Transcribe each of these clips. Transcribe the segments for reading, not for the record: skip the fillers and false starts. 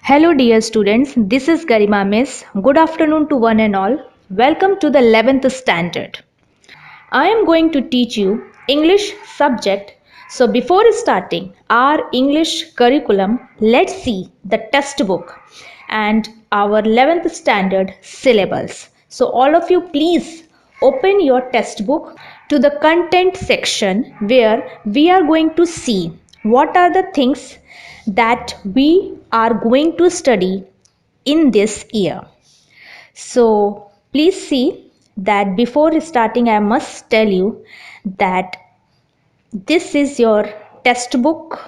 Hello, dear students. This is Garima Miss. Good afternoon to one and all. Welcome to the 11th standard. I am going to teach you English subject. So, before starting our English curriculum, let's see the textbook and our 11th standard syllabus. So, all of you, please open your textbook to the content section where we are going to see what are the things that we are going to study in this year. So please see that before starting, I must tell you that this is your textbook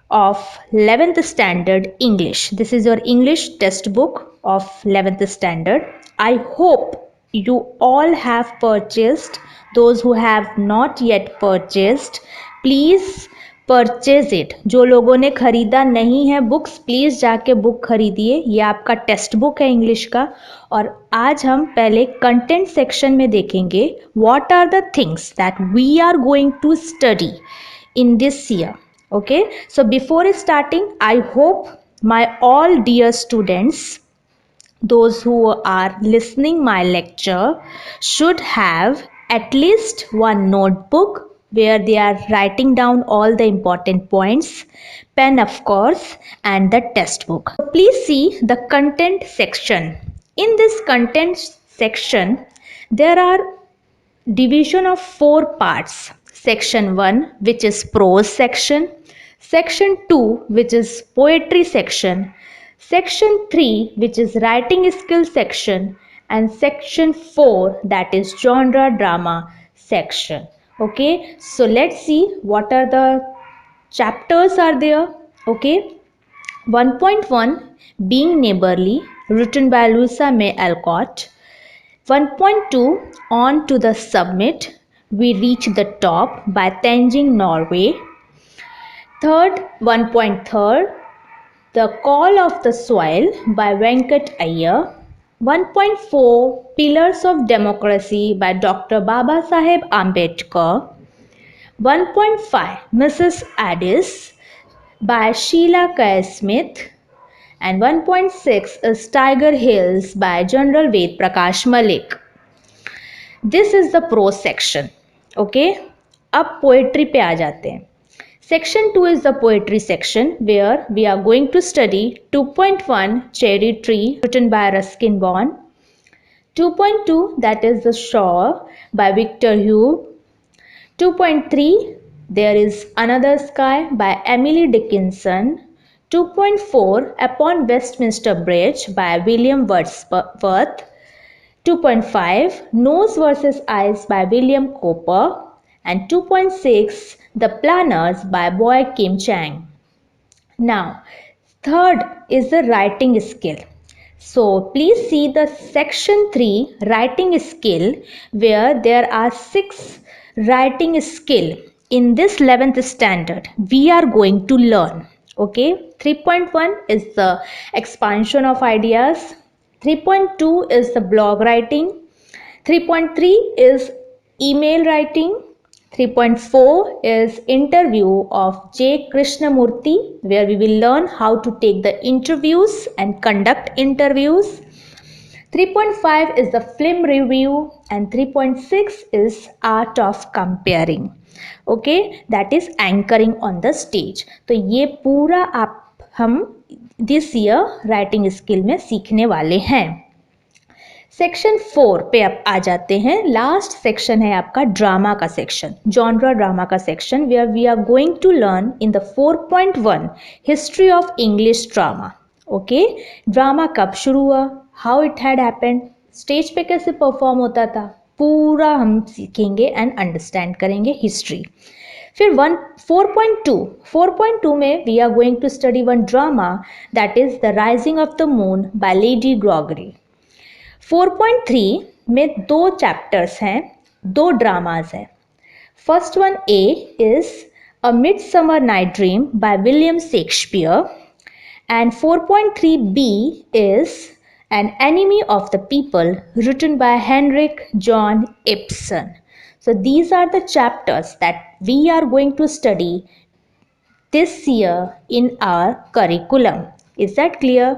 of 11th standard English. This is your English textbook of 11th standard. I hope you all have purchased. Those who have not yet purchased, please purchase it. जो लोगों ने खरीदा नहीं है books, please जाके book खरीदिए. ये आपका टेक्स्ट बुक है इंग्लिश का. और आज हम पहले कंटेंट सेक्शन में देखेंगे what are the things that we are going to study in this year. Okay, so before starting, I hope my all dear students, those who are listening my lecture, should have at least one notebook where they are writing down all the important points, pen of course, and the textbook. Please see the content section. In this content section there are division of 4 parts. Section 1, which is prose section. Section 2, which is poetry section. Section 3, which is writing skill section. And section 4, that is genre drama section. Okay, so let's see what are the chapters are there. Okay, 1.1, being neighborly, written by Louisa May Alcott. 1.2, on to the summit, we reach the top by Tenzing Norway. 1.3, the call of the soil by Venkat Iyer. 1.4, pillars of democracy by Dr. Babasaheb Ambedkar. 1.5, Mrs. Addis by Sheila K. Smith. And 1.6 is Tiger Hills by General Ved Prakash Malik. This is the prose section. Okay, अब poetry पे आ जाते हैं. Section 2 is the poetry section where we are going to study 2.1 Cherry Tree written by Ruskin Bond. 2.2, that is The Shore by Victor Hugo. 2.3, there is Another Sky by Emily Dickinson. 2.4, Upon Westminster Bridge by William Wordsworth. 2.5, Nose vs. Eyes by William Cowper. And 2.6, The Planners by Boy Kim Chang. Now, third is the writing skill. So, please see the section 3 writing skill where there are 6 writing skill in this 11th standard we are going to learn. Okay, 3.1 is the expansion of ideas. 3.2 is the blog writing. 3.3 is email writing. 3.4 is interview of J. Krishnamurti, where we will learn how to take the interviews and conduct interviews. 3.5 is the film review and 3.6 is art of comparing. Okay, that is anchoring on the stage. तो ये पूरा आप हम this year writing skill में सीखने वाले हैं. Section 4 पे आप आ जाते हैं. लास्ट सेक्शन है आपका ड्रामा का सेक्शन, जॉनरा ड्रामा का section, where we are going to learn in the 4.1 history of English drama. Okay, drama कब शुरू हुआ, how it had happened, stage पे कैसे परफॉर्म होता था, पूरा हम सीखेंगे एंड अंडरस्टैंड करेंगे हिस्ट्री. फिर 4.2 में we are going to study one drama that is the rising of the moon by lady Gregory. 4.3 में 2 चैप्टर्स हैं, 2 ड्रामाज हैं. First one A is a midsummer night dream by William Shakespeare and 4.3 B is an enemy of the people written by Henrik John Ibsen. So these are the chapters that we are going to study this year in our curriculum. Is that clear?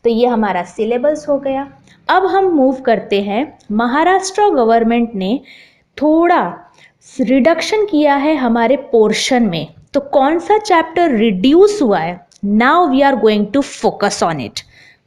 तो ये हमारा syllabus हो गया। अब हम move करते हैं, Maharashtra government ने थोड़ा रिडक्शन किया है हमारे पोर्शन में, तो कौन सा चैप्टर रिड्यूस हुआ है? Now we are going to focus on it.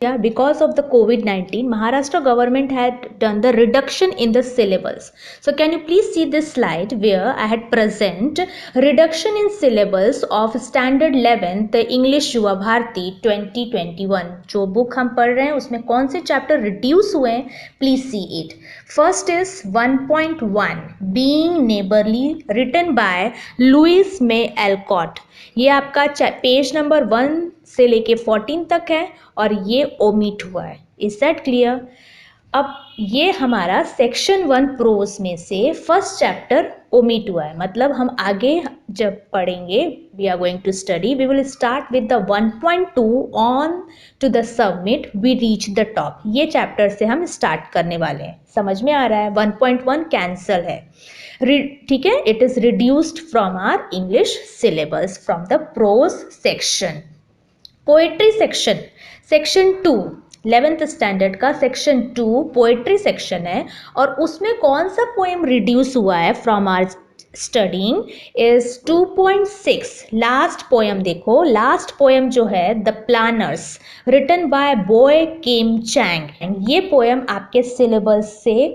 Yeah, because of the COVID-19, Maharashtra government had done the reduction in the syllabus. So can you please see this slide where I had present reduction in syllabus of standard 11th the English Yuva Bharati 2021. जो book हम पढ़ रहे हैं उसमें कौन से chapter reduce हुए हैं? Please see it. First is 1.1 Being Neighborly, written by Louis May Alcott. ये आपका पेज नंबर 1 से लेके 14 तक है और ये ओमिट हुआ है. Is that clear? अब ये हमारा सेक्शन 1 प्रोज में से फर्स्ट चैप्टर ओमिट हुआ है, मतलब हम आगे जब पढ़ेंगे we are going to study, we will start with the 1.2 on to the summit we reach the top. ये चैप्टर से हम स्टार्ट करने वाले हैं. समझ में आ रहा है? 1.1 कैंसल है, ठीक है. It is reduced from our English syllabus from the prose section. Poetry section, section 2 11th standard का सेक्शन 2 पोएट्री सेक्शन है और उसमें कौन सा पोएम रिड्यूस हुआ है from our studying is 2.6. Last poem देखो, लास्ट पोएम जो है the planners written by Boey Kim Cheng. ये पोएम आपके सिलेबस से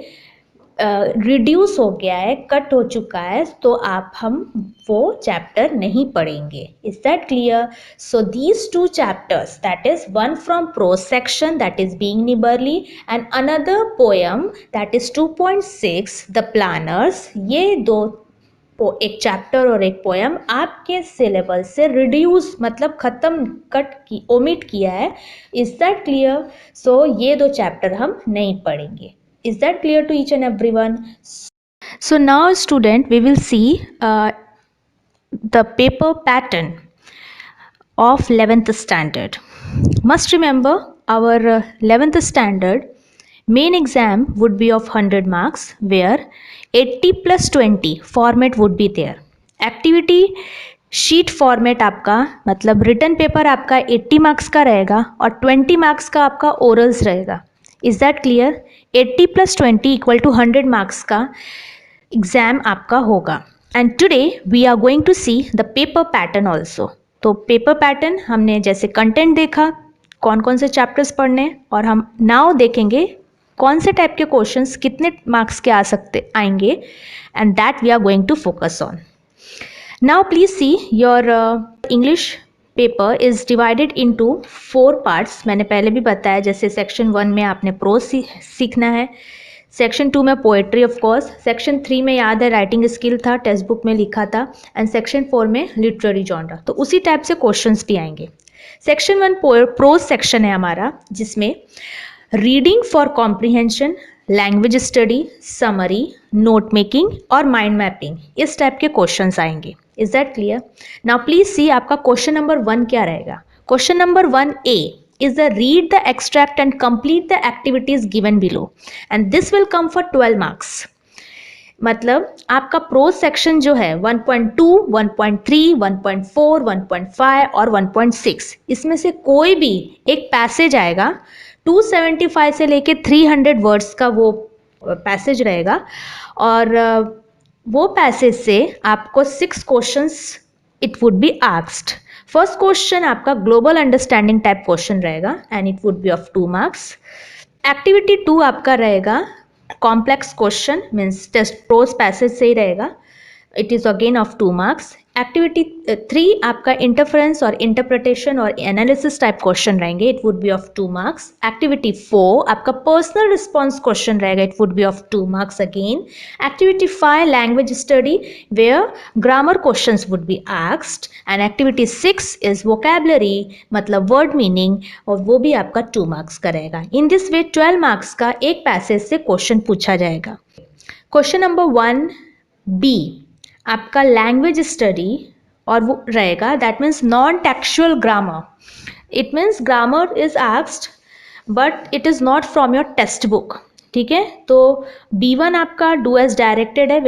रिड्यूस हो गया है, कट हो चुका है, तो हम वो चैप्टर नहीं पढ़ेंगे. Is that clear? So these two chapters, that is one from prose section that is being neighbourly and another poem that is 2.6 the planners. ये दो एक चैप्टर और एक पोएम आपके सिलेबस से रिड्यूस मतलब खत्म, कट की, ओमिट किया है. Is that clear? सो ये दो चैप्टर हम नहीं पढ़ेंगे. Is that clear to each and everyone? So now student, we will see the paper pattern of 11th standard. Must remember our 11th standard main exam would be of 100 marks where 80 plus 20 format would be there. Activity sheet format आपका मतलब written paper आपका 80 marks का रहेगा और 20 marks का आपका orals रहेगा. Is that clear? 80 plus 20 equal to 100 marks का एग्जाम आपका होगा. And today we are going to see the paper pattern also. तो पेपर पैटर्न हमने जैसे कंटेंट देखा, कौन कौन से चैप्टर्स पढ़ने, और हम नाउ देखेंगे कौन से टाइप के क्वेश्चंस कितने मार्क्स के आएंगे, and that we are going to focus on. Now please see your English paper is divided into 4 parts. मैंने पहले भी बताया, जैसे सेक्शन 1 में आपने प्रोज सीखना है, सेक्शन 2 में पोएट्री ऑफ कोर्स, सेक्शन 3 में याद है राइटिंग स्किल था, टेक्स्ट बुक में लिखा था, एंड सेक्शन 4 में लिटरेरी जॉनरा. तो उसी टाइप से क्वेश्चंस भी आएंगे. सेक्शन 1 प्रोज सेक्शन है हमारा, जिसमें reading for comprehension, language study, summary, note making और माइंड मैपिंग, इस टाइप के क्वेश्चंस आएंगे. Is that clear? Now please सी आपका क्वेश्चन नंबर 1 क्या रहेगा. Question number 1A is the read the extract and complete the activities given below and this will come for 12 marks. मतलब आपका pros section जो है 1.2, 1.3, 1.4, 1.5 और 1.6, इसमें से कोई भी एक पैसेज आएगा. 275 से लेके 300 वर्ड्स का वो पैसेज रहेगा और वो पैसेज से आपको 6 questions it would be asked. First question आपका ग्लोबल अंडरस्टैंडिंग टाइप क्वेश्चन रहेगा and it would be of 2 marks. Activity 2 आपका रहेगा complex question, means test prose passage से ही रहेगा, it is again of 2 marks. Activity 3 आपका इंटरफरेंस और interpretation और एनालिसिस टाइप क्वेश्चन रहेंगे, it would be of 2 marks. Activity 4 आपका पर्सनल रिस्पॉन्स क्वेश्चन रहेगा, it would be of 2 marks again. Activity 5 language study where grammar questions would be asked and activity 6 is vocabulary मतलब word meaning, और वो भी आपका 2 marks का रहेगा. In this way 12 marks का एक पैसेज से क्वेश्चन पूछा जाएगा. क्वेश्चन नंबर 1B आपका लैंग्वेज स्टडी और वो रहेगा, that means non textual grammar. It means grammar is asked but it is not from your text book. ठीक है। तो B1 आपका डू एज डायरेक्टेड है,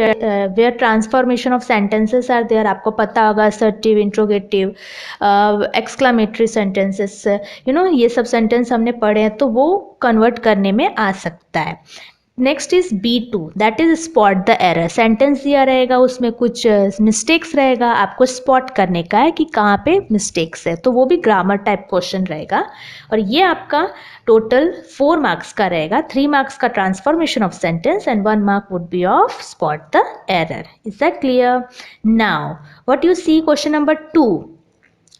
where transformation of sentences are there, आपको पता होगा असर्टिव, इंट्रोगेटिव, एक्सक्लामेटरी सेंटेंसेस, ये सब सेंटेंस हमने पढ़े हैं, तो वो कन्वर्ट करने में आ सकता है। Next is B2, that is spot the error. Sentence दिया रहेगा, उसमें कुछ मिस्टेक्स रहेगा, आपको स्पॉट करने का है कि कहाँ पे मिस्टेक्स है, तो वो भी ग्रामर टाइप क्वेश्चन रहेगा। और ये आपका टोटल 4 मार्क्स का रहेगा, 3 मार्क्स का transformation of sentence and 1 mark would be of spot the error. Is that clear? Now what you see, question number 2।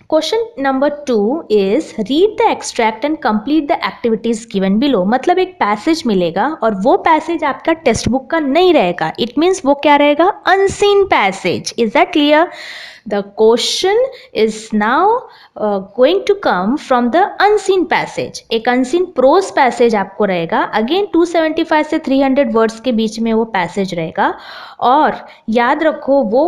Question number 2 is read the extract and complete the activities given below. मतलब एक passage मिलेगा और वो passage आपका text book का नहीं रहेगा, it means वो क्या रहेगा, unseen passage. Is that clear? The question is now going to come from the unseen passage. एक unseen prose passage आपको रहेगा, अगेन 275 से 300 वर्ड्स के बीच में वो पैसेज रहेगा, और याद रखो वो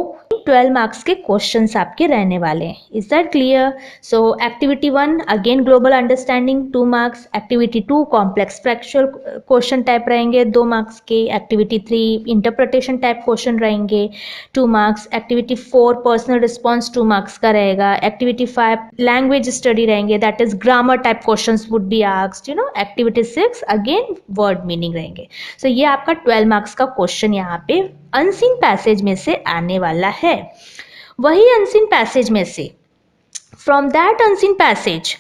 12 मार्क्स के क्वेश्चंस आपके रहने वाले हैं। Is that clear? So activity 1 again global understanding 2 marks, activity 2 complex factual question type रहेंगे 2 मार्क्स के, एक्टिविटी 3 इंटरप्रिटेशन टाइप क्वेश्चन रहेंगे 2 marks, activity 4 personal response 2 marks का रहेगा, एक्टिविटी 5 लैंग्वेज स्टडी रहेंगे, that is grammar type questions would be asked, activity 6 again word meaning रहेंगे। सो ये आपका 12 marks का क्वेश्चन यहाँ पे अनसीन पैसेज में से आने वाला है। वही अनसीन पैसेज में से, फ्रॉम दैट अनसीन पैसेज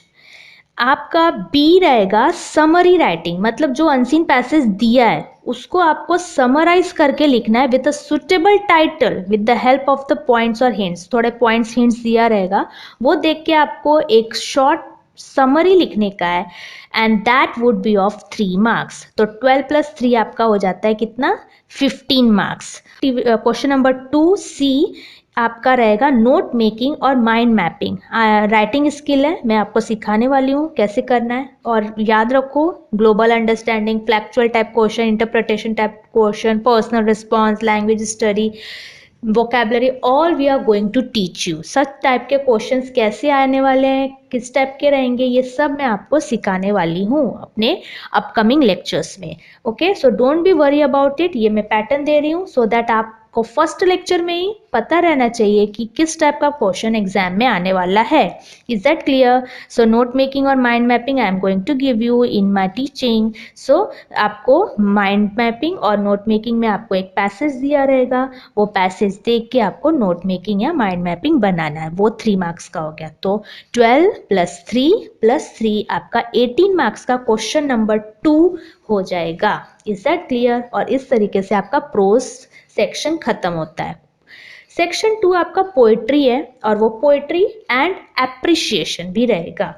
आपका बी रहेगा समरी राइटिंग। मतलब जो अनसीन पैसेज दिया है उसको आपको समराइज करके लिखना है with a suitable title with the help of the points और हिंट्स। थोड़े पॉइंट्स हिंट्स दिया रहेगा, वो देख के आपको एक शॉर्ट समरी लिखने का है, and that would be of 3 marks. तो 12 + 3 आपका हो जाता है कितना, 15 मार्क्स। क्वेश्चन नंबर 2 सी आपका रहेगा नोट मेकिंग और माइंड मैपिंग। राइटिंग स्किल है, मैं आपको सिखाने वाली हूँ कैसे करना है। और याद रखो global understanding, factual type question, interpretation type question, personal response, language study, vocabulary, all we are going to teach you. Such type के क्वेश्चंस कैसे आने वाले हैं, किस टाइप के रहेंगे, ये सब मैं आपको सिखाने वाली हूँ अपने अपकमिंग लेक्चर्स में। Okay, so don't be worry about it. ये मैं पैटर्न दे रही हूँ सो दैट आपको फर्स्ट लेक्चर में ही पता रहना चाहिए कि किस टाइप का क्वेश्चन एग्जाम में आने वाला है। Is that clear? So note making और mind mapping I am going to give you in my teaching. So आपको माइंड मैपिंग और नोट मेकिंग में आपको एक पैसेज दिया रहेगा, वो पैसेज देख के आपको नोट मेकिंग या माइंड मैपिंग बनाना है, वो 3 मार्क्स का हो गया। तो 12 + 3 + 3 आपका 18 मार्क्स का क्वेश्चन नंबर 2 हो जाएगा। Is that clear? और इस तरीके से आपका प्रोज सेक्शन खत्म होता है। सेक्शन 2 आपका पोएट्री है, और वो पोएट्री एंड एप्रिशिएशन भी रहेगा।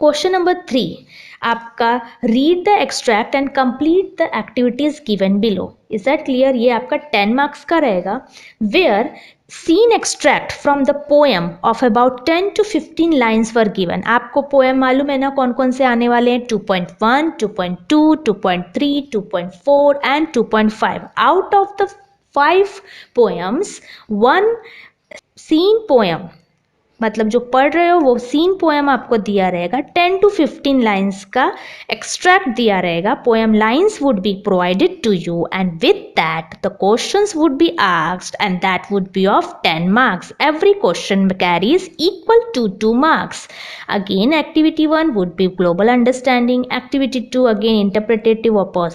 क्वेश्चन नंबर 3 आपका read the extract and complete the activities given below. Is that clear? ये आपका 10 मार्क्स का रहेगा, where seen extract from the poem of about 10 to 15 lines were given. आपको पोएम मालूम है ना कौन कौन से आने वाले हैं, 2.1, 2.2, 2.3, 2.4 and 2.5। Out of the 5 poems 1 seen poem, मतलब जो पढ़ रहे हो वो सीन पोएम आपको दिया रहेगा, 10 to 15 लाइन्स का एक्सट्रैक्ट दिया रहेगा। Poem lines would be provided to you and with that the questions would be asked and that would be of 10 marks. Every question carries equal to 2 marks. Again activity 1 would be global understanding, activity 2 again interpretative और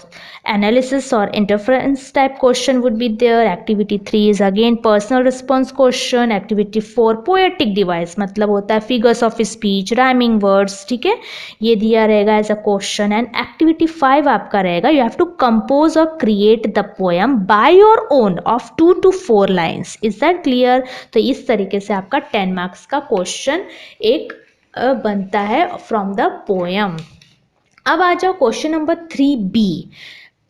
analysis or inference type question would be there. Activity 3 is again personal response question. Activity 4 poetic device, मतलब होता है figures of speech, rhyming words, ठीक है, ये दिया रहेगा as a question. And activity 5 आपका रहेगा you have to compose or create the poem by your own of 2 to 4 lines. is that clear? तो इस तरीके से आपका 10 मार्क्स का क्वेश्चन एक बनता है फ्रॉम द पोएम। अब आ जाओ question number 3B,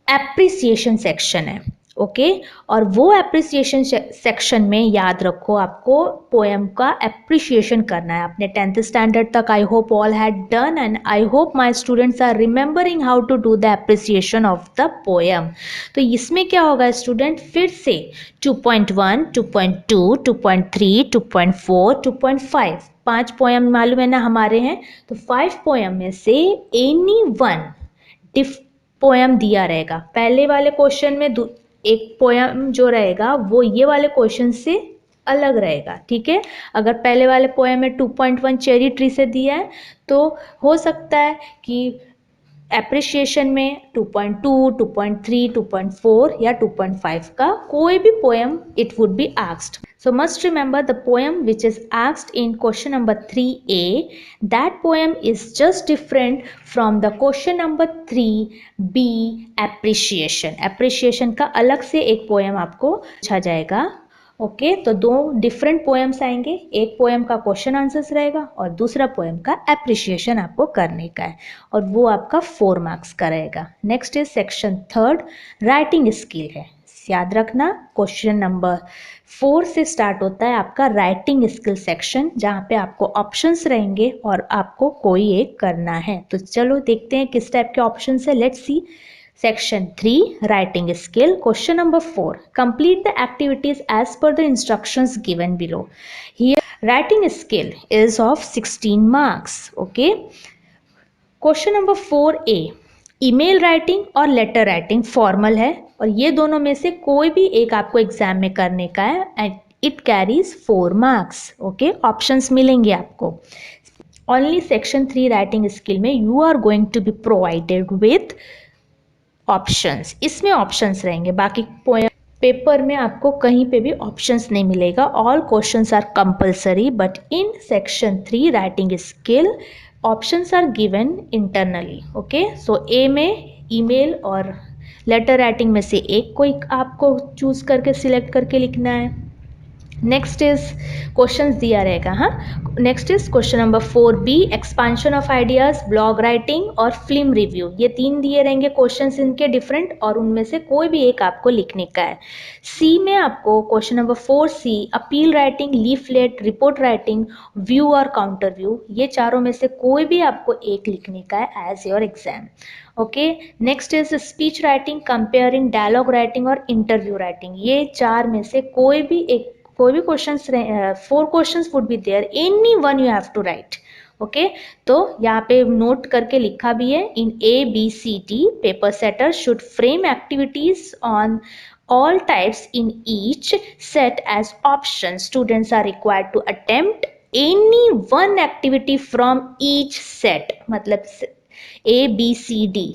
appreciation section है। ओके, और वो एप्रिसिएशन सेक्शन में याद रखो आपको पोएम का एप्रिसिएशन करना है। अपने 10th स्टैंडर्ड तक I hope all had done and I hope my students are remembering how to do the appreciation of the poem. तो इसमें क्या होगा स्टूडेंट, फिर से 2.1, 2.2, 2.3, 2.4, 2.5 5 पोएम मालूम है ना हमारे हैं, तो 5 पोएम में से एनी वन पोयम दिया रहेगा। पहले वाले क्वेश्चन में एक पोयम जो रहेगा वो ये वाले क्वेश्चन से अलग रहेगा, ठीक है। अगर पहले वाले पोयम में 2.1 चेरी ट्री से दिया है तो हो सकता है कि एप्रिशिएशन में 2.2, 2.3, 2.4 या 2.5 का कोई भी poem it would be asked. So must remember the poem which is asked in question number 3A, that poem is just different from the question number 3B appreciation. Appreciation का अलग से एक पोयम आपको पूछा जाएगा। ओके तो दो different poems आएंगे, एक पोएम का क्वेश्चन आंसर्स रहेगा और दूसरा पोएम का एप्रिशिएशन आपको करने का है और वो आपका 4 मार्क्स का रहेगा। Next is section 3 writing skill है। याद रखना क्वेश्चन नंबर 4 से स्टार्ट होता है आपका राइटिंग स्किल सेक्शन, जहाँ पे आपको ऑप्शंस रहेंगे और आपको कोई एक करना है। तो चलो देखते हैं किस टाइप के ऑप्शंस है। Let's see Section 3 Writing Skill. Question number 4. Complete the activities as per the instructions given below. Here writing skill is of 16 marks. Okay. Question number 4A. Email writing और लेटर राइटिंग फॉर्मल है और ये दोनों में से कोई भी एक आपको एग्जाम में करने का है and it carries 4 marks. Okay options मिलेंगे आपको। ओनली सेक्शन 3 राइटिंग स्किल में you are going to be provided with options, इसमें ऑप्शंस रहेंगे, बाकी पेपर में आपको कहीं पे भी ऑप्शंस नहीं मिलेगा। All questions are compulsory but in section 3 writing skill options are given internally. Okay so A में ईमेल और लेटर राइटिंग में से एक कोई आपको चूज करके सिलेक्ट करके लिखना है। नेक्स्ट इज क्वेश्चंस दिया रहेगा। हाँ next is question number 4B expansion of ideas, blog writing और फिल्म रिव्यू। ये 3 दिए रहेंगे क्वेश्चंस इनके डिफरेंट और उनमें से कोई भी एक आपको लिखने का है। सी में आपको question number 4C appeal writing, leaflet, report writing, view और काउंटर व्यू, ये चारों में से कोई भी आपको एक लिखने का है as your exam. Okay next is speech writing, compering, dialogue writing और इंटरव्यू राइटिंग। ये 4 में से कोई भी questions 4 questions would be there, any one you have to write. Okay तो यहाँ पे नोट करके लिखा भी है in ABCD paper setter should frame activities on all types in each set as options. Students are required to attempt any one activity from each set. मतलब ABCD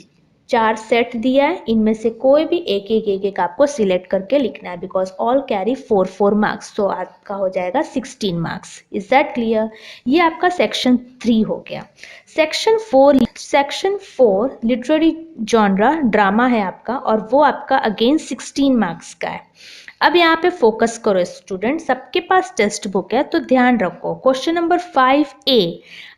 4 set दिया है, इनमें से कोई भी एक आपको सिलेक्ट करके लिखना है बिकॉज ऑल कैरी 4 मार्क्स, तो आपका हो जाएगा 16 मार्क्स। Is that clear? ये आपका सेक्शन 3 हो गया। सेक्शन 4 लिटरेरी जॉनरा ड्रामा है आपका और वो आपका अगेन 16 मार्क्स का है। अब यहाँ पे फोकस करो स्टूडेंट, सबके पास टेक्स्ट बुक है तो ध्यान रखो। क्वेश्चन नंबर 5A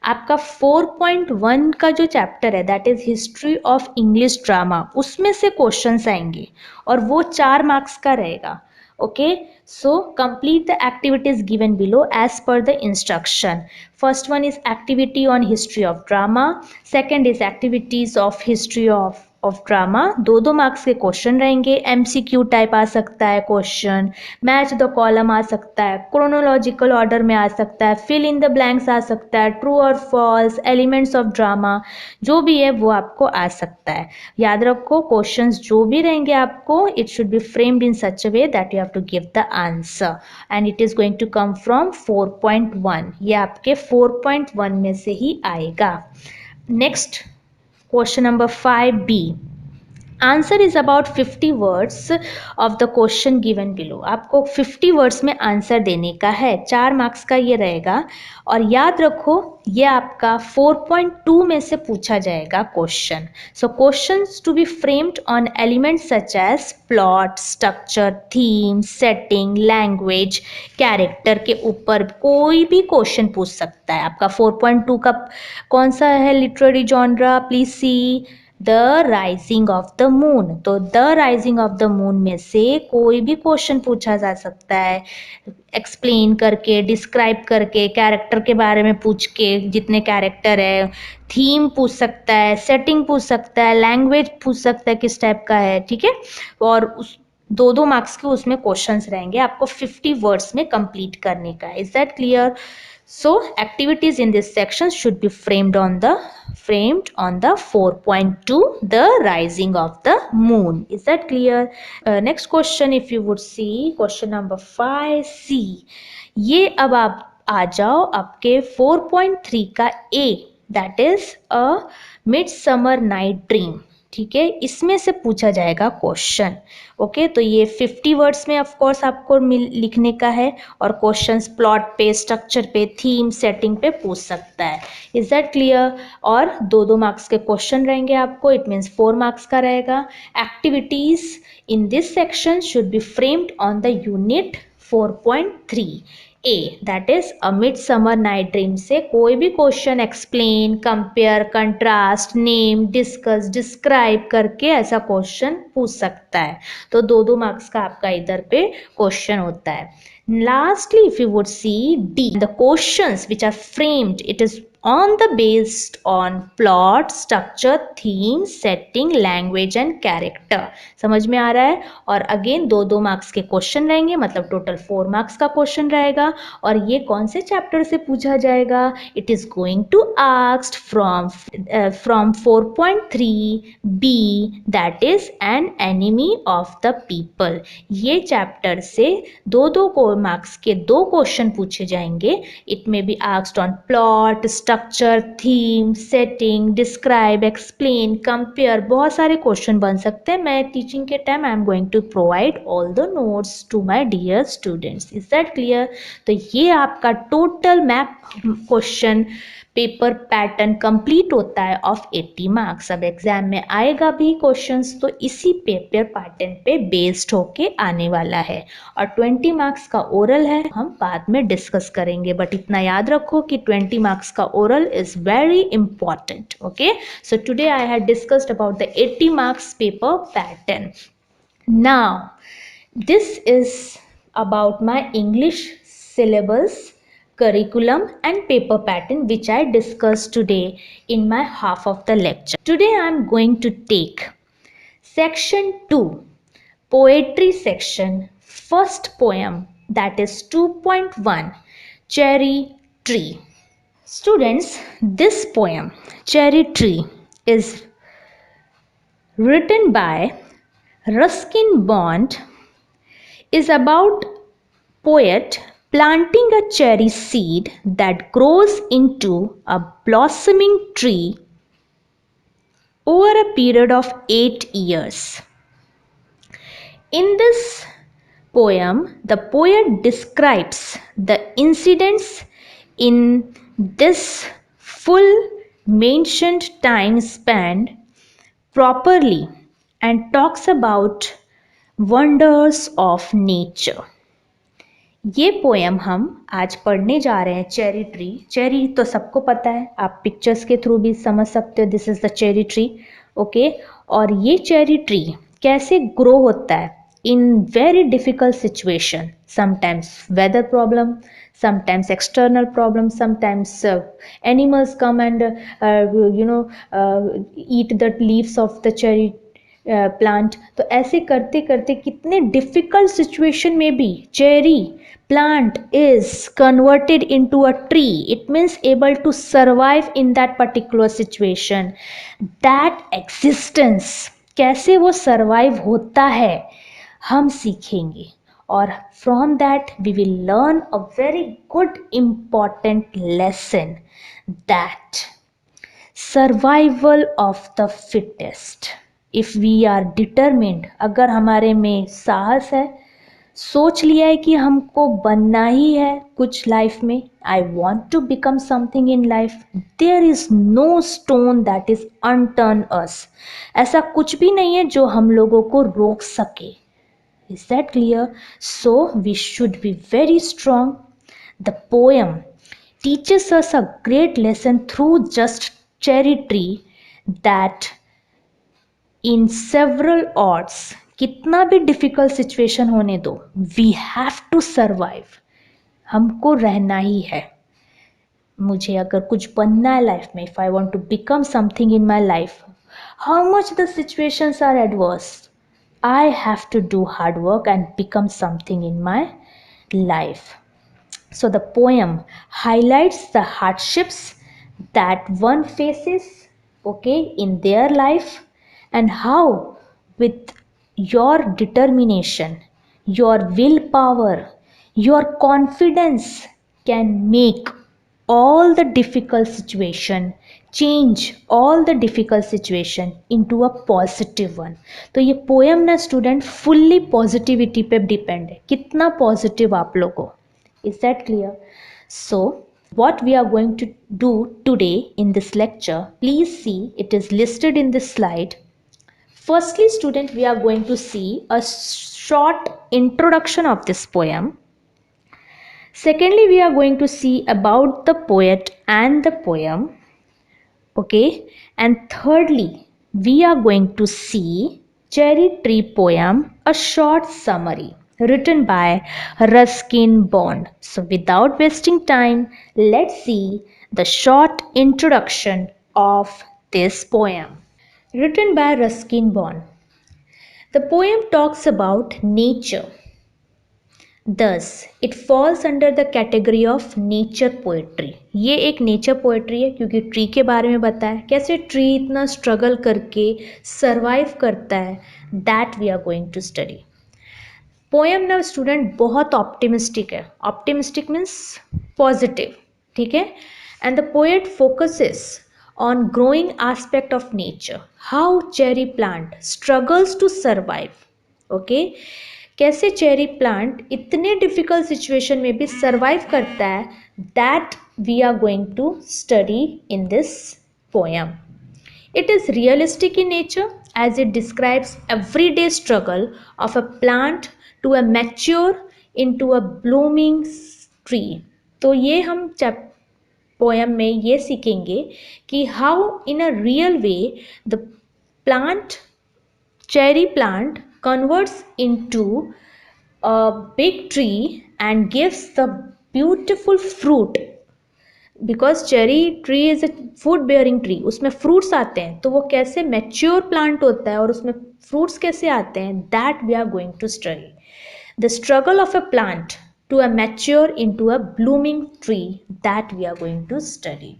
आपका 4.1 का जो चैप्टर है that is history of English drama, उसमें से क्वेश्चंस आएंगे और वो 4 मार्क्स का रहेगा। Okay so complete the activities given below as per the instruction. First one is activity on history of drama, second is activities of history of drama, 2 marks के question रहेंगे। MCQ type आ सकता है question, match the column आ सकता है, chronological order में आ सकता है, फिल इन द ब्लैंक्स आ सकता है, ट्रू और फॉल्स, एलिमेंट्स ऑफ ड्रामा, जो भी है वो आपको आ सकता है। याद रखो क्वेश्चंस जो भी रहेंगे आपको it should be framed in such a way that you have to give the answer and it is going to come from 4.1। ये आपके 4.1 में से ही आएगा। Next question number 5B answer is about 50 words of the question given below. आपको 50 words में answer देने का है, 4 मार्क्स का ये रहेगा और याद रखो ये आपका 4.2 में से पूछा जाएगा question. So questions to be framed on elements such as plot, structure, theme, setting, language, character के ऊपर कोई भी क्वेश्चन पूछ सकता है। आपका 4.2 का कौन सा है literary genre? Please see the rising of the moon, तो the rising of the moon में से कोई भी क्वेश्चन पूछा जा सकता है, एक्सप्लेन करके, डिस्क्राइब करके, कैरेक्टर के बारे में पूछ के, जितने कैरेक्टर है, थीम पूछ सकता है, सेटिंग पूछ सकता है, लैंग्वेज पूछ सकता है किस टाइप का है, ठीक है। और उस 2 मार्क्स के उसमें क्वेश्चंस रहेंगे, आपको 50 वर्ड्स में कंप्लीट करने का है। Is that clear? So activities in this section should be framed on the 4.2, the rising of the moon. Is that clear? Next question, if you would see question number 5C, ये अब आप आ जाओ आपके 4.3 का A, that is a mid summer night dream. ठीक है, इसमें से पूछा जाएगा क्वेश्चन. ओके, तो ये 50 वर्ड्स में ऑफ कोर्स आपको लिखने का है, और क्वेश्चंस प्लॉट पे, स्ट्रक्चर पे, थीम, सेटिंग पे पूछ सकता है. Is that clear? और 2 मार्क्स के क्वेश्चन रहेंगे आपको, इट मीन्स 4 मार्क्स का रहेगा. Activities in this section should be framed on the unit 4.3 A, that is a mid summer night dream से कोई भी question explain, compare, contrast, name, discuss, describe करके ऐसा क्वेश्चन पूछ सकता है. तो 2 मार्क्स का आपका इधर पे क्वेश्चन होता है. Lastly, if you would see D, the questions which are framed, it is based on plot, structure, theme, setting, language and character. समझ में आ रहा है? और अगेन 2 मार्क्स के क्वेश्चन रहेंगे, मतलब टोटल 4 मार्क्स का क्वेश्चन रहेगा. और ये कौन से चैप्टर से पूछा जाएगा? It is going to asked from 4.3B, that is an enemy of the people. ये चैप्टर से 2 मार्क्स के 2 क्वेश्चन पूछे जाएंगे. It may be asked on plot, structure, theme, setting, describe, explain, compare, बहुत सारे क्वेश्चन बन सकते हैं. मैं टीचिंग के time I am going to provide all the notes to my dear students. Is that clear? तो ये आपका total map question paper pattern complete होता है ऑफ 80 मार्क्स. अब एग्जाम में आएगा भी क्वेश्चंस तो इसी पेपर पैटर्न पे बेस्ड होके आने वाला है. और 20 मार्क्स का ओरल है, हम बाद में डिस्कस करेंगे. बट इतना याद रखो कि 20 मार्क्स का oral is very important. Okay, so today I had discussed about the 80 marks paper pattern. Now this is about my English syllabus, curriculum and paper pattern which I discussed today in my half of the lecture. Today I am going to take section 2, poetry section, first poem, that is 2.1, Cherry Tree. Students, this poem, Cherry Tree, is written by Ruskin Bond, is about poet planting a cherry seed that grows into a blossoming tree over a period of 8 years. In this poem, the poet describes the incidents in this full mentioned time span properly and talks about wonders of nature. ये poem हम आज पढ़ने जा रहे हैं. Cherry tree, cherry तो सबको पता है, आप पिक्चर्स के थ्रू भी समझ सकते हो. This is the cherry tree. Okay, और ये चेरी ट्री कैसे ग्रो होता है in very difficult situation. Sometimes weather problem, sometimes external problems, sometimes animals come and eat the leaves of the cherry plant. तो ऐसे करते करते कितने डिफिकल्ट सिचुएशन में भी cherry plant is converted into a tree. It means able to survive in that particular situation. That existence, कैसे वो survive होता है, हम सीखेंगे. और from that we will learn a very good important lesson, that survival of the fittest. If we are determined, अगर हमारे में साहस है, सोच लिया है कि हमको बनना ही है कुछ लाइफ में, I want to become something in life, there is no stone that is unturned. ऐसा कुछ भी नहीं है जो हम लोगों को रोक सके. Is that clear? So we should be very strong. The poem teaches us a great lesson through just cherry tree, that in several odds, कितना भी डिफिकल्ट सिचुएशन होने दो, वी हैव टू सर्वाइव. हमको रहना ही है. मुझे अगर कुछ बनना है लाइफ में, if I want to become something in my life, how much the situations are adverse, I have to do hard work and become something in my life. So the poem highlights the hardships that one faces, okay, in their life, and how with your determination, your willpower, your confidence can make all the difficult situation, change all the difficult situation into a positive one. तो ये poem ना student fully positivity पे depend है, कितना positive आप लोग हो. Is that clear? So, what we are going to do today in this lecture, please see it is listed in this slide. Firstly, student, we are going to see a short introduction of this poem. Secondly, we are going to see about the poet and the poem. Okay. And thirdly, we are going to see Cherry Tree poem, a short summary written by Ruskin Bond. So without wasting time, let's see the short introduction of this poem. Written by Ruskin Bond. The poem talks about nature. Thus, it falls under the category of nature poetry. ये एक nature poetry है क्योंकि tree के बारे में बताया कैसे tree इतना struggle करके survive करता है. That we are going to study. Poem ना student बहुत optimistic है. Optimistic means positive. ठीक है? And the poet focuses on growing aspect of nature. How cherry plant struggles to survive. Okay? कैसे चेरी प्लांट इतने difficult situation में भी survive करता है, that we are going to study in this poem. It is realistic in nature as it describes everyday struggle of a plant to a mature into a blooming tree. तो ये हम poem में ये सीखेंगे कि how in a real way the plant cherry plant converts into a big tree and gives the beautiful fruit. Because cherry tree is a food bearing tree, उसमें fruits आते हैं, तो वो कैसे मैच्योर प्लांट होता है और उसमें फ्रूट्स कैसे आते हैं, that we are going to study. The struggle of a plant to a mature into a blooming tree, that we are going to study.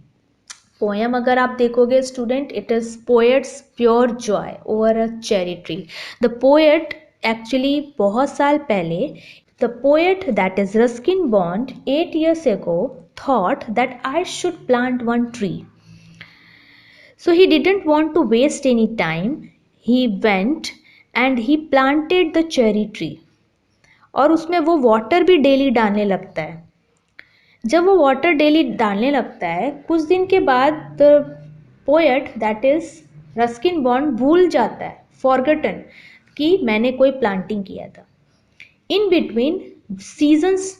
Poem अगर आप देखोगे student, it is poet's pure joy over a cherry tree. The poet actually बहुत साल पहले, the poet that is Ruskin Bond 8 years ago thought that I should plant one tree. So he didn't want to waste any time. He went and he planted the cherry tree. और उसमें वो water भी daily डालने लगता है. जब वो water daily डालने लगता है, कुछ दिन के बाद the poet that is Ruskin bond भूल जाता है, फॉरगटन, कि मैंने कोई प्लांटिंग किया था. In between seasons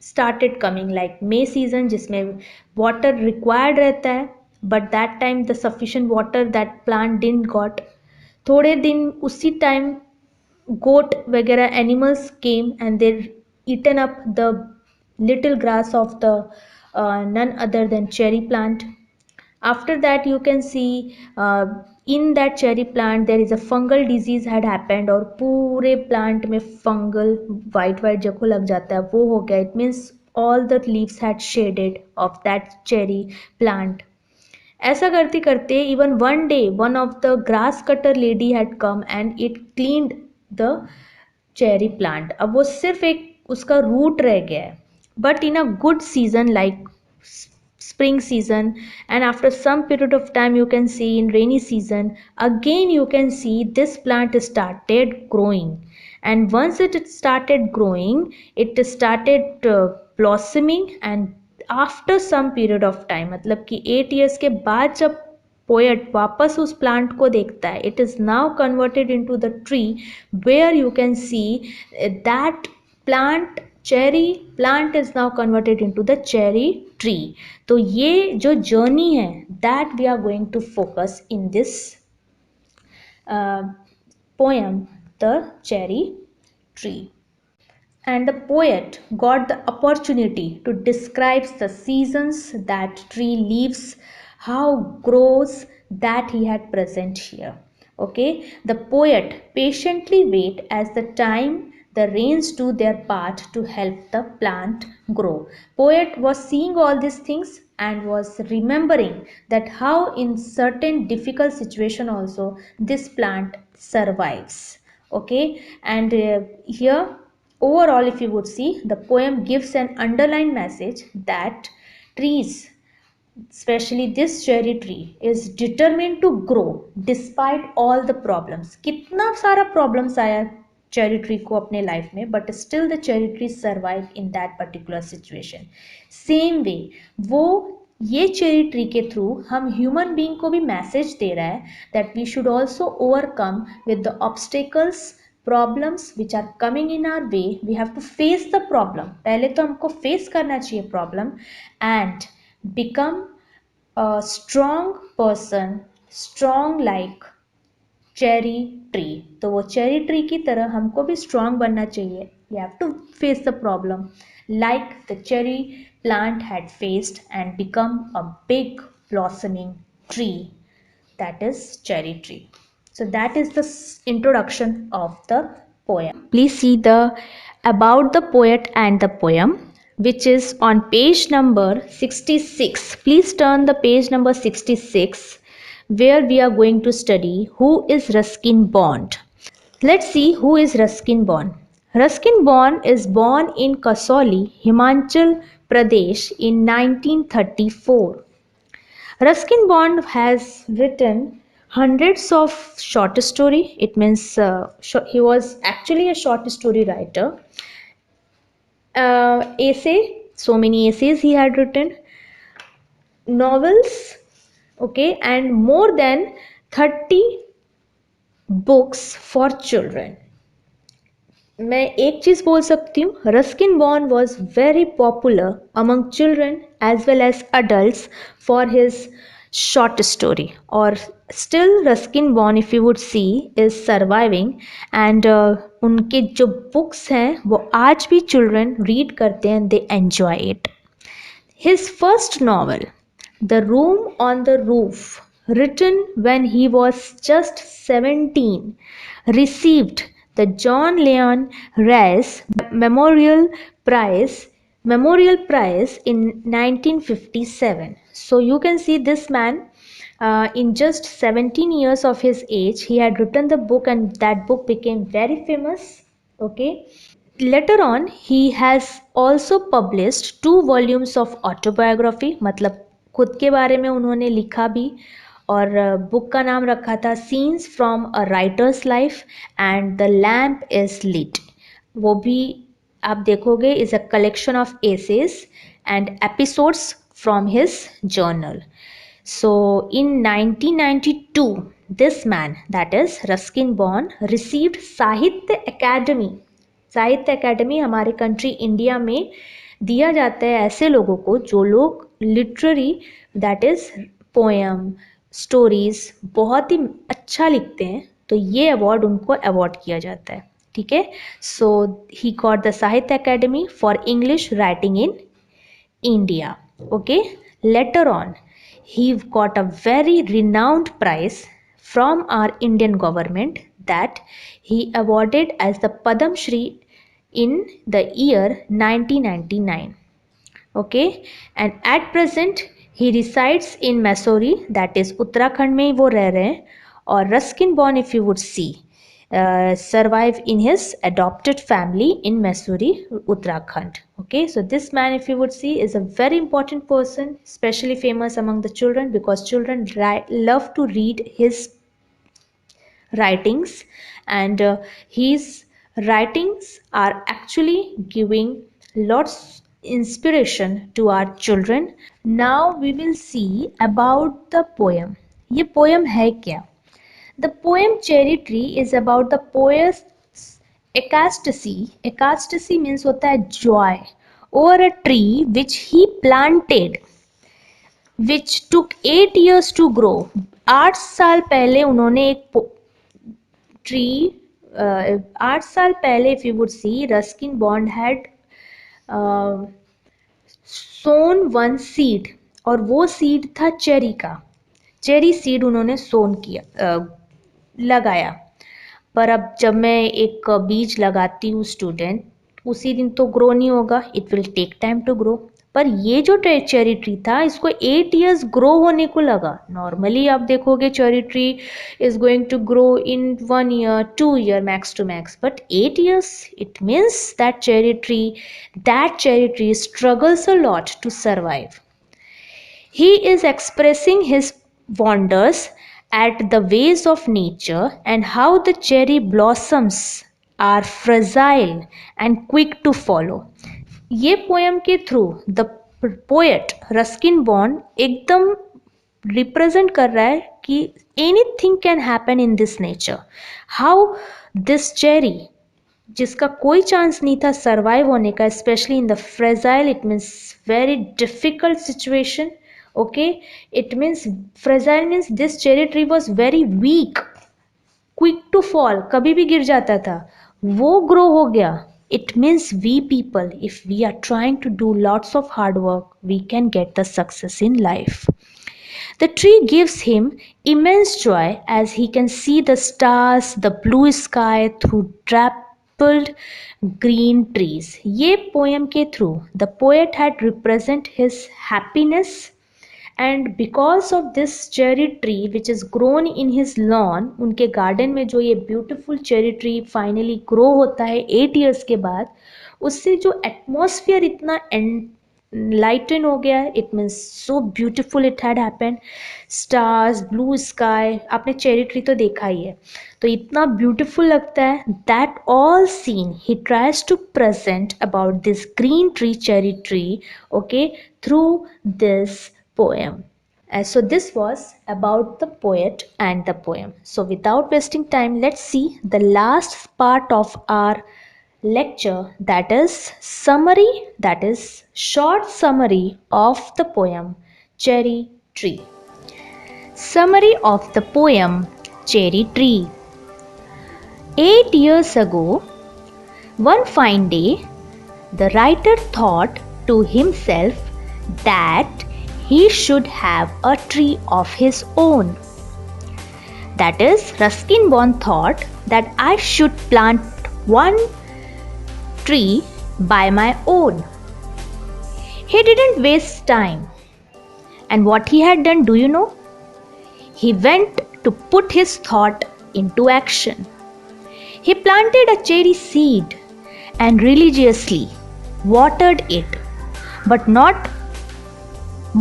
started coming like May season जिसमें water required रहता है, but that time the sufficient water that plant didn't got. थोड़े दिन उसी time goat वगैरह animals came and they eaten up the little grass of the none other than cherry plant. After that you can see in that cherry plant there is a fungal disease had happened और पूरे plant में fungal white जको लग जाता है, वो हो गया. It means all the leaves had shaded of that cherry plant. ऐसा करते करते even one day one of the grass cutter lady had come and it cleaned the cherry plant. अब वो सिर्फ एक उसका रूट रह गया है. But in a good season like spring season, and after some period of time you can see in rainy season again you can see this plant started growing, and once it started growing it started blossoming. And after some period of time, मतलब कि 8 years के बाद जब poet वापस उस plant को देखता है, it is now converted into the tree where you can see that plant cherry plant is now converted into the cherry tree. तो ये जो जर्नी है that we are going to focus in this poem the cherry tree. And the poet got the opportunity to describe the seasons that tree leaves, how grows, that he had present here. Okay, the poet patiently wait as the time the rains do their part to help the plant grow. Poet was seeing all these things and was remembering that how in certain difficult situation also this plant survives. Okay, and here overall if you would see, the poem gives an underlying message that trees, especially this cherry tree, is determined to grow despite all the problems. कितना सारा problems आया cherry tree को अपने life में, but still the cherry tree survived in that particular situation. Same way वो ये cherry tree के through हम human being को भी message दे रहा है that we should also overcome with the obstacles, problems which are coming in our way. We have to face the problem. पहले तो हमको face करना चाहिए problem and become a strong person, strong like cherry tree. तो वो cherry tree की तरह हमको भी strong बनना चाहिए. We have to face the problem like the cherry plant had faced and become a big blossoming tree, that is cherry tree. So that is the introduction of the poem. Please see the about the poet and the poem, which is on page number 66. Please turn the page number 66, where we are going to study who is Ruskin Bond. Let's see who is Ruskin Bond. Ruskin Bond is born in Kasauli, Himachal Pradesh in 1934. Ruskin Bond has written hundreds of short story. It means he was actually a short story writer. Essay, so many essays he had written, novels, okay, and more than 30 books for children. मैं एक चीज बोल सकती हूँ, Ruskin बॉर्न was very popular among children as well as adults for his short story. और still Ruskin बॉर्न if you would see is surviving and उनके जो बुक्स हैं वो आज भी चिल्ड्रन रीड करते हैं, they enjoy it. His first novel the room on the roof, written when he was just 17, received the John Leon Rice Memorial Prize in 1957. So you can see this man, in just 17 years of his age, he had written the book and that book became very famous. Okay. Later on, he has also published 2 volumes of autobiography. मतलब खुद के बारे में उन्होंने लिखा भी, और book का नाम रखा था scenes from a writer's life and the lamp is lit. वो भी आप देखोगे is a collection of essays and episodes from his journal. So in 1992, this man, that is Ruskin Bond, received साहित्य अकेडमी. साहित्य अकेडमी हमारे country India में दिया जाता है ऐसे लोगों को जो लोग literary, that is poem, stories बहुत ही अच्छा लिखते हैं, तो ये अवार्ड उनको अवार्ड किया जाता है. ठीक है. सो ही गॉट द साहित्य academy for English writing in India. Okay. Later on, he got a very renowned prize from our Indian government that he awarded as the Padam Shri in the year 1999. Okay, and at present he resides in Mussoorie, that is Uttarakhand में वो रह रहे हैं. और Ruskin Bond, if you would see, survive in his adopted family in Mussoorie, Uttarakhand. Okay, so this man, if you would see, is a very important person, especially famous among the children because children love to read his writings, and his writings are actually giving lots inspiration to our children. Now we will see about the poem. ये poem है क्या? The poem Cherry Tree is about the poet's ecstasy. Ecstasy means होता है joy over a tree which he planted, which took 8 years to grow. 8 साल पहले उन्होंने एक tree 8 साल पहले, if you would see, Ruskin Bond had sown one seed, और वो सीड था चेरी का. चेरी सीड उन्होंने सोन किया, लगाया. पर अब जब मैं एक बीज लगाती हूँ स्टूडेंट, उसी दिन तो ग्रो नहीं होगा, it will take time to grow. पर ये जो चेरी ट्री था, इसको 8 years ग्रो होने को लगा। नॉर्मली आप देखोगे cherry tree is going to grow in 1 year 2 year max to max, but 8 years, it means that cherry tree struggles a lot to survive. He is expressing his wonders at the ways of nature and how the cherry blossoms are fragile and quick to follow. ये पोएम के through the poet Ruskin Bond एकदम represent कर रहा है कि anything can happen in this nature, how this cherry जिसका कोई चांस नहीं था सर्वाइव होने का, specially in the fragile, it means very difficult situation. Okay, it means fragile means this cherry tree was very weak, quick to fall, कभी भी गिर जाता था, वो ग्रो हो गया. It means we people, if we are trying to do lots of hard work, we can get the success in life. The tree gives him immense joy as he can see the stars, the blue sky through dappled green trees. ये poem के through the poet had represent his happiness, and because of this cherry tree which is grown in his lawn, उनके garden में जो ये beautiful cherry tree finally grow होता है 8 years के बाद, उससे जो एटमॉस्फेयर इतना लाइटन हो गया है, it means so beautiful it had happened. Stars, blue sky, आपने चेरी ट्री तो देखा ही है, तो इतना ब्यूटीफुल लगता है. That all scene he tries to present about this green tree, cherry tree, okay, through this poem. So this was about the poet and the poem. So without wasting time, let's see the last part of our lecture, that is summary, that is short summary of the poem Cherry Tree. Summary of the poem Cherry Tree. 8 years ago, one fine day, the writer thought to himself that he should have a tree of his own. That is, Ruskin Bond thought that I should plant one tree by my own. He didn't waste time. And what he had done, do you know? He went to put his thought into action. He planted a cherry seed and religiously watered it, but not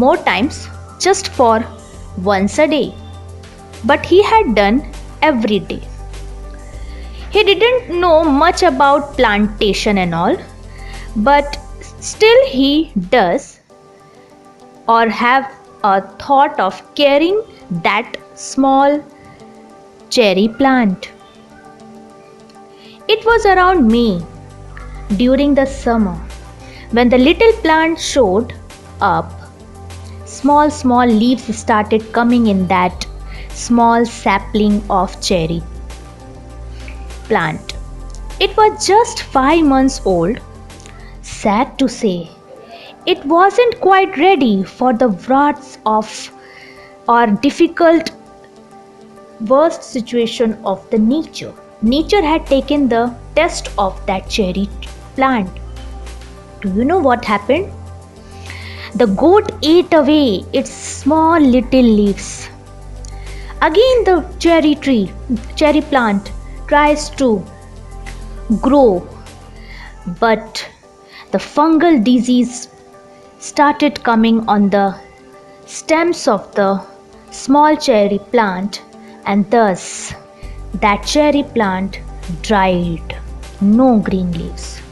more times, just for once a day. But he had done every day. He didn't know much about plantation and all, but still he does or have a thought of caring that small cherry plant. It was around May, during the summer, when the little plant showed up. Small leaves started coming in that small sapling of cherry plant. It was just 5 months old. Sad to say, it wasn't quite ready for the wraths of or difficult worst situation of the nature. Nature had taken the test of that cherry plant. Do you know what happened? The goat ate away its small little leaves. Again the cherry plant tries to grow, but the fungal disease started coming on the stems of the small cherry plant, and thus that cherry plant dried, no green leaves.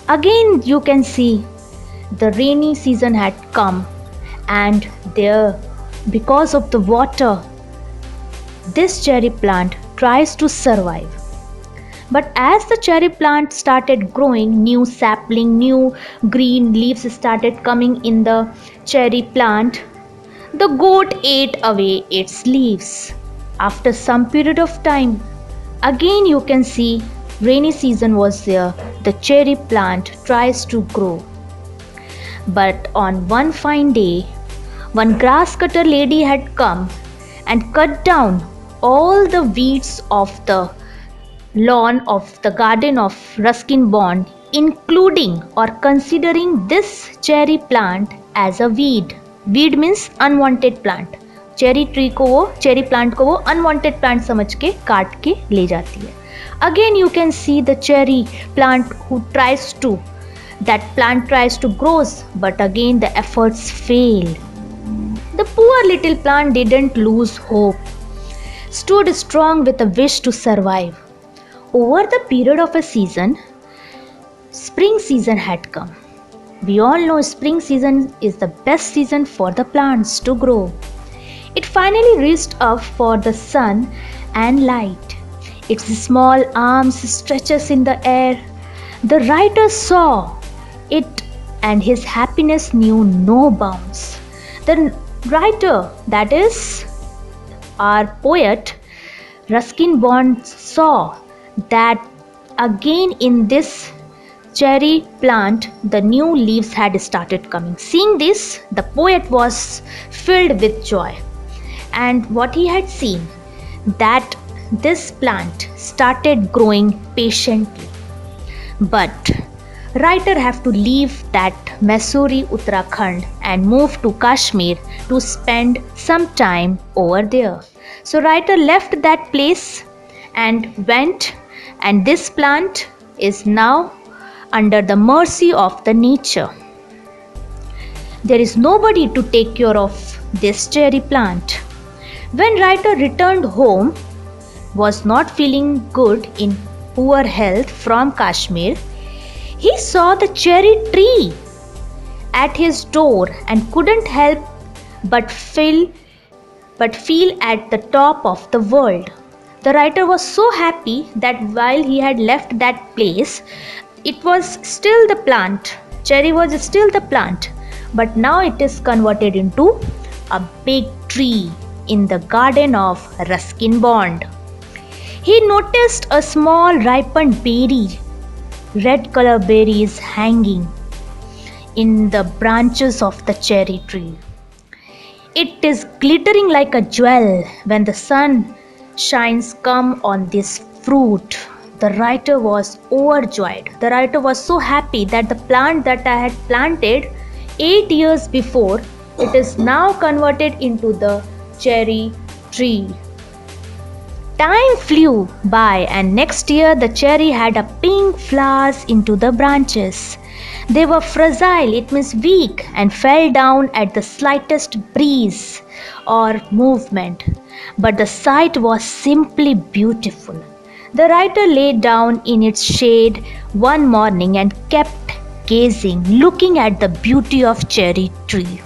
Again you can see the rainy season had come, and there, because of the water, this cherry plant tries to survive. But as the cherry plant started growing, new sapling, new green leaves started coming in the cherry plant, the goat ate away its leaves. After some period of time, again you can see rainy season was there, the cherry plant tries to grow. But on one fine day, one grass cutter lady had come and cut down all the weeds of the lawn of the garden of Ruskin Bond, including or considering this cherry plant as a weed. Weed means unwanted plant. Cherry tree को वो cherry plant को वो unwanted plant समझ के काट के ले जाती है. Again you can see the cherry plant who tries to that plant tries to grow, but again the efforts fail. The poor little plant didn't lose hope, stood strong with a wish to survive. Over the period of a season, spring season had come. We all know spring season is the best season for the plants to grow. It finally reached up for the sun and light. Its small arms stretches in the air. The writer saw it and his happiness knew no bounds. The writer, that is our poet Ruskin Bond, saw that again in this cherry plant the new leaves had started coming. Seeing this, the poet was filled with joy, and what he had seen, that this plant started growing patiently. But writer have to leave that Mussoorie, Uttarakhand and move to Kashmir to spend some time over there. So writer left that place and went, and this plant is now under the mercy of the nature. There is nobody to take care of this cherry plant. When writer returned home, was not feeling good, in poor health, from Kashmir, he saw the cherry tree at his door and couldn't help but feel at the top of the world. The writer was so happy that while he had left that place, it was still the plant. Cherry was still the plant, but now it is converted into a big tree in the garden of Ruskin Bond. He noticed a small ripened berry, red color berries hanging in the branches of the cherry tree. It is glittering like a jewel when the sun shines come on this fruit. The writer was overjoyed. The writer was so happy that the plant that I had planted 8 years before, it is now converted into the cherry tree. Time flew by, and next year the cherry had a pink flowers into the branches. They were fragile, it means weak, and fell down at the slightest breeze or movement. But the sight was simply beautiful. The writer lay down in its shade one morning and kept gazing, looking at the beauty of cherry tree.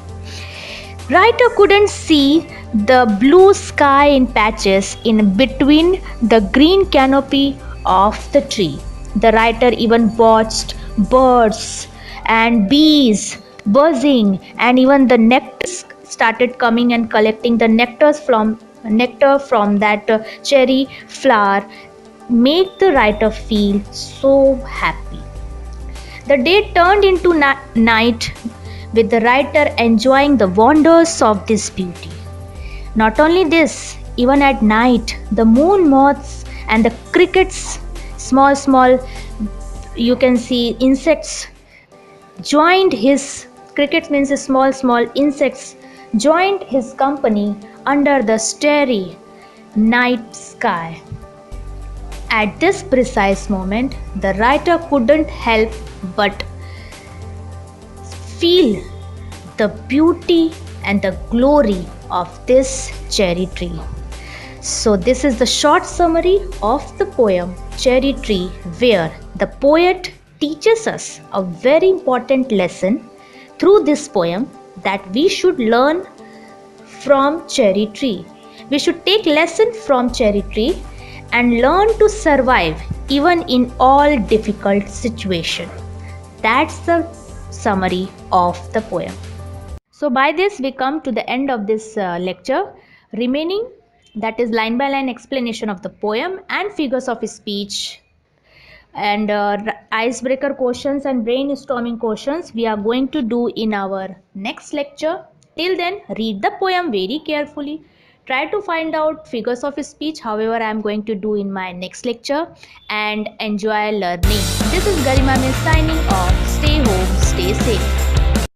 Writer couldn't see the blue sky in patches in between the green canopy of the tree. The writer even watched birds and bees buzzing, and even the nectar started coming and collecting the nectar from that cherry flower, make the writer feel so happy. The day turned into night, with the writer enjoying the wonders of this beauty. Not only this, even at night, the moon moths and the crickets, small, you can see insects, joined his, crickets means small insects, joined his company under the starry night sky. At this precise moment, the writer couldn't help but feel the beauty and the glory of this cherry tree. So this is the short summary of the poem Cherry Tree, where the poet teaches us a very important lesson through this poem, that we should learn from cherry tree. We should take lesson from cherry tree and learn to survive even in all difficult situation. That's the summary of the poem. So by this we come to the end of this lecture. Remaining, that is line by line explanation of the poem and figures of speech and icebreaker questions and brainstorming questions, we are going to do in our next lecture. Till then, read the poem very carefully. Try to find out figures of speech, however I am going to do in my next lecture, and enjoy learning. This is Garima Miss signing off. Stay home, stay safe.